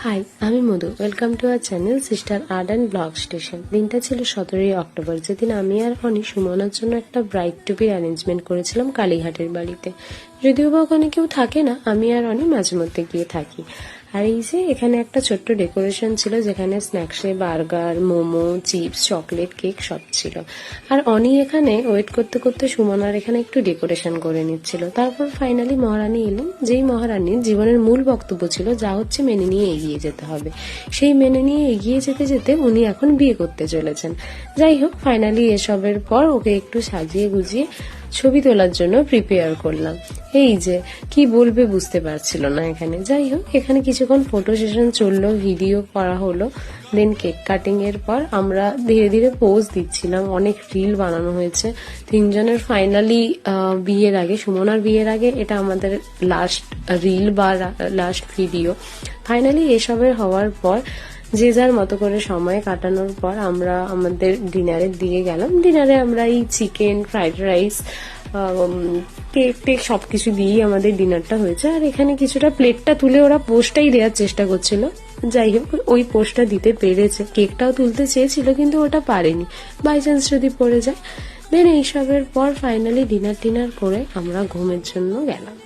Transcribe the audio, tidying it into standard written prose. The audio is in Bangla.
হাই, আমি Madhu. Welcome to our channel sister art and blog station. দিনটা ছিল 17ই অক্টোবর, যেদিন আমি আর অনি সুমনার জন্য একটা ব্রাইড টুবির অ্যারেঞ্জমেন্ট করেছিলাম কালীঘাটের বাড়িতে। যদিও বা ওখানে কেউ থাকে না, আমি আর অনি মাঝে মধ্যে গিয়ে থাকি। আর এই যে এখানে একটা ছোট্ট ডেকোরেশন ছিল, যেখানে স্ন্যাক্সে burger, momo, chips, chocolate, cake সব ছিল। আর অনি এখানে ওয়েট করতে করতে সুমনার এখানে একটু ডেকোরেশন করে নিচ্ছিল। তারপর ফাইনালি মহারানী এলেন, যেই মহারানীর জীবনের মূল বক্তব্য ছিল যা হচ্ছে মেনে নিয়ে এগিয়ে যেতে হবে। সেই মেনে নিয়ে এগিয়ে যেতে যেতে উনি এখন বিয়ে করতে চলেছেন। যাই হোক, ফাইনালি এসবের পর ওকে একটু সাজিয়ে গুজিয়ে ছবি তোলার জন্য প্রিপেয়ার করলাম। এই যে কি বলবে বুঝতে পারছিল না এখানে। যাই হোক, এখানে কিছুক্ষণ ফটো সেশন চললো, ভিডিও করা হলো, দেন কেক কাটিং এর পর আমরা ধীরে ধীরে পোজ দিচ্ছিলাম। অনেক রিল বানানো হয়েছে তিনজনের। ফাইনালি বিয়ের আগে, সুমনার বিয়ের আগে এটা আমাদের লাস্ট রিল বা লাস্ট ভিডিও। ফাইনালি এসবের হওয়ার পর যে যার মতো করে সময় কাটানোর পর আমরা আমাদের ডিনারের দিকে গেলাম। ডিনারে আমরা এই চিকেন, ফ্রাইড রাইস, কেক টেক সবকিছু দিয়েই আমাদের ডিনারটা হয়েছে। আর এখানে কিছুটা প্লেটটা তুলে ওরা পোস্টটাই দেওয়ার চেষ্টা করছিল। যাই হোক, ওই পোস্টটা দিতে পেরেছে। কেকটাও তুলতে চেয়েছিল কিন্তু ওটা পারেনি, বাই চান্স যদি পড়ে যায়। দেন এইসবের পর ফাইনালি ডিনার টিনার করে আমরা ঘুমের জন্য গেলাম।